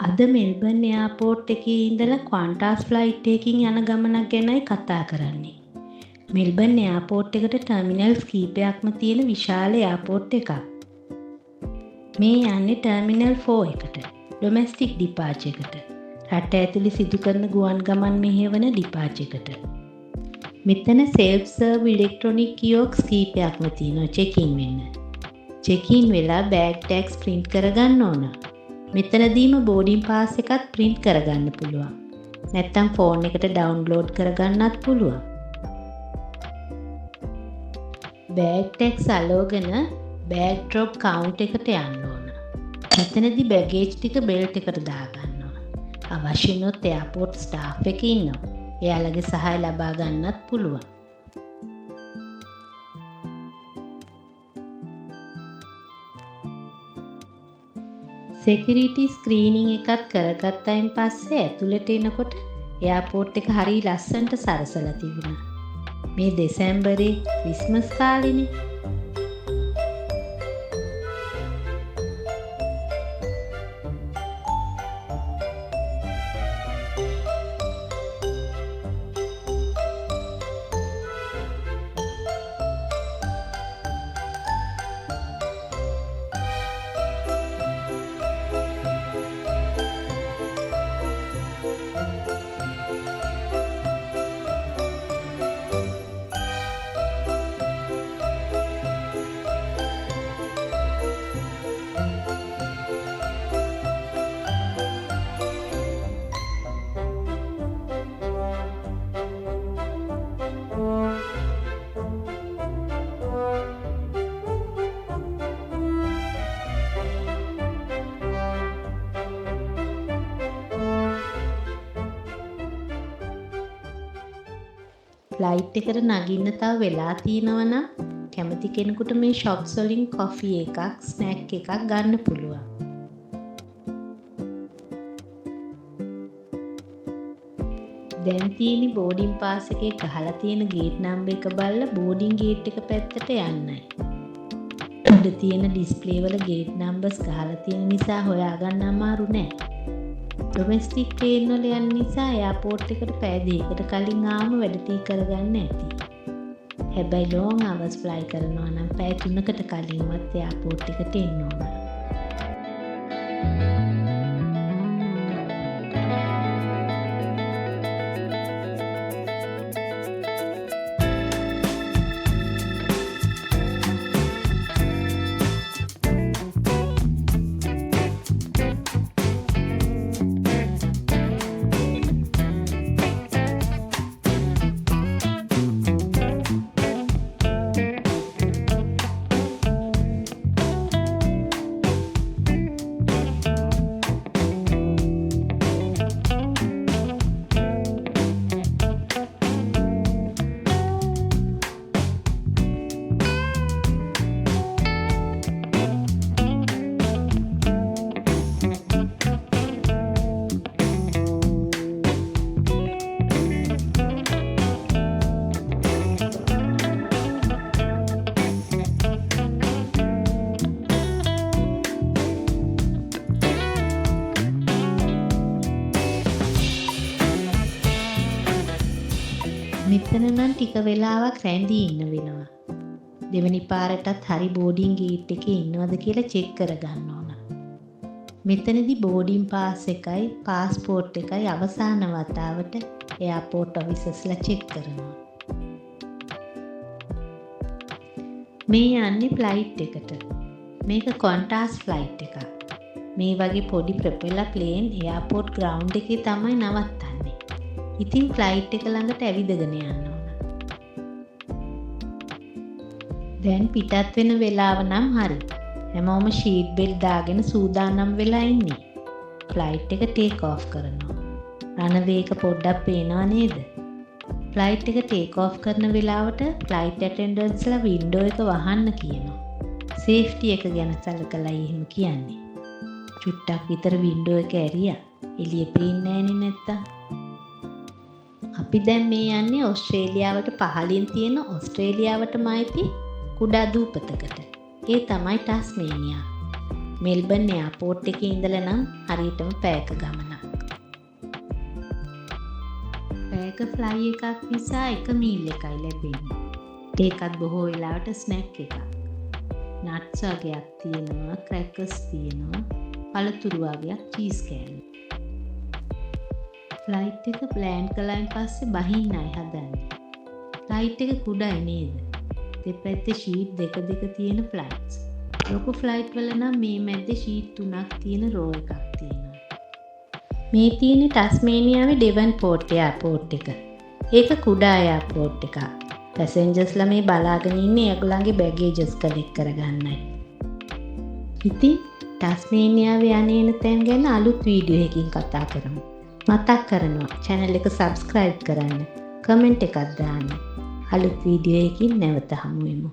අද Melbourne airport එකේ ඉඳලා ක්වාන්ටාස් ෆ්ලයිට් එකකින් යන ගමනක් ගැනයි කතා කරන්නේ. මෙල්බන් එයාපෝට් එකට ටර්මිනල්ස් කීපයක්ම තියෙන විශාල එයාපෝට් එකක්. මේ යන්නේ ටර්මිනල් 4 එකට, ඩොමෙස්ටික් ඩිපාචර් එකට. රට ඇතුලේ සිදු කරන ගුවන් ගමන් මෙහෙයවන ඩිපාචර් එකට. මෙතන සෙල්ෆ් සර්ව් ඉලෙක්ට්‍රොනික් කියොස්ක් කීපයක්ම තියෙනවා චෙක්-ඉන් වෙන්න. චෙක්-ඉන් වෙලා බෑග් ටැග්ස් print කරගන්න ඕන. මෙතනදීම බෝඩින් පාස් එකත් print කරගන්න පුළුවන්. නැත්තම් ෆෝන් එකට ඩවුන්ලෝඩ් කරගන්නත් පුළුවන්. බෑග් ටැග්ස් අලෝගෙන බෑග් ඩ්‍රොප් කවුන්ට් එකට යන්න ඕන. මෙතනදී බැගේජ් ටික බෙල්ට් එකට දාගන්න ඕන. අවශ්‍ය වුණොත් එයාපෝට් ස්ටාෆ් එක ඉන්නවා. එයාලගේ සහාය ලබා ගන්නත් පුළුවන්. සෙකියුරිටි ස්ක්‍රීනින් එකක් කරගත්තයින් පස්සේ ඇතුළට එනකොට එයාපෝට් එක හරිය ලස්සනට සරසලා තිබුණා. මේ දෙසැම්බරේ ක්‍රිස්මස් කාලෙනේ. ෆ්ලයිට් එකට නගින්න තව වෙලා තියෙනවා නම් කැමති කෙනෙකුට මේ ෂොප්ස් වලින් කොෆි එකක්, ස්නැක් එකක් ගන්න පුළුවන්. දැන් තියෙන්නේ බෝඩින් පාස් එකේ ගහලා තියෙන ගේට් නම්බර් එක බලලා බෝඩින් ගේට් එක පැත්තට යන්නයි. උඩ තියෙන ඩිස්ප්ලේ වල ගේට් නම්බර්ස් ගහලා තියෙන නිසා හොයාගන්න අමාරු නෑ. ඩොමෙස්ටික් ට්‍රේන් වල යන නිසා එයාපෝට් එකට පැය දෙකකට කලින් ආවම වැඩ ටී කරගන්න ඇති. හැබැයි ලොං අවර්ස් ෆ්ලයි කරනවා නම් පැය 3කට කලින්වත් එයාපෝට් එකට එන්න ඕන. මෙතන නම් ටික වෙලාවක් රැඳී ඉන්න වෙනවා. දෙවනි පාරටත් හරි බෝඩින් ගේට් එකේ ඉන්නවද කියලා චෙක් කරගන්න ඕන. මෙතනදී බෝඩින් පාස් එකයි පාස්පෝර්ට් එකයි අවසාන වතාවට එයාපෝට් ඔෆිසර්ස්ලා චෙක් කරනවා. මේ යන්නේ ෆ්ලයිට් එකට. මේක ක්වාන්ටාස් ෆ්ලයිට් එකක්. මේ වගේ පොඩි ප්‍රොපෙලර් ප්ලේන් එයාපෝට් ග්‍රවුන්ඩ් එකේ තමයි නවත්තන්නේ. ඉතින් ෆ්ලයිට් එක ළඟට ඇවිදගෙන යන්න ඕන. දැන් පිටත් වෙන වෙලාව නම් හරි. හැමෝම ෂීට් බෙල්ට් දාගෙන සූදානම් වෙලා ඉන්නේ. ෆ්ලයිට් එක ටේක් ඔෆ් කරනවා. රන්වේ එක පොඩ්ඩක් පේනවා නේද? ෆ්ලයිට් එක ටේක් ඔෆ් කරන වෙලාවට ෆ්ලයිට් ඇටෙන්ඩන්ට්ස්ලා වින්ඩෝ එක වහන්න කියනවා. සේෆ්ටි එක ගැන සැලකලා එහෙම කියන්නේ. චුට්ටක් විතර වින්ඩෝ එක ඇරියා. එළිය පේන්නේ නැන්නේ නැත්තම්. අපි දැන් මේ යන්නේ ඕස්ට්‍රේලියාවට පහළින් තියෙන ඕස්ට්‍රේලියාවටම අයිති කුඩා දූපතකට. ඒ තමයි ටස්මේනියා. මෙල්බන් එයාපෝට් එකේ ඉඳලා නම් හරියටම පැයක ගමනක්. පැයක ෆ්ලයි එකක් නිසා එක මීල් එකයි ලැබෙන්නේ. ඒකත් බොහෝ වෙලාවට ස්නැක් එකක්. නට්ස් වගේක් තියෙනවා, ක්‍රැකර්ස් තියෙනවා, පළතුරු වගේක්, චීස් කෑලි. ෆ්ලයිට් එක ප්ලෑන් කළායින් පස්සේ බහින්නයි හදන්නේ. ෆ්ලයිට් එක කුඩායි නේද? දෙපැත්තේ ෂීට් දෙක තියෙන ෆ්ලයිට්ස්. ලොකු ෆ්ලයිට් වල නම් මේ මැද්දේ ෂීට් 3ක් තියෙන රෝ එකක් තියෙනවා. මේ තියෙන්නේ ටස්මේනියාවේ ඩෙවන්පෝර්ට් එයාපෝට් එක. ඒක කුඩා එයාපෝට් එකක්. පැසෙන්ජර්ස්ලා මේ බලාගෙන ඉන්නේ ඒගොල්ලන්ගේ බැගේජස් කලෙක්ට් කරගන්නයි. ඉතින් ටස්මේනියාවේ යන්නේන තැන් ගැන අලුත් වීඩියෝ එකකින් කතා කරමු. මතක් කරනවා channel එක subscribe කරන්න, comment එකක් දාන්න. අලුත් වීඩියෝ එකකින් නැවත හමු වෙමු.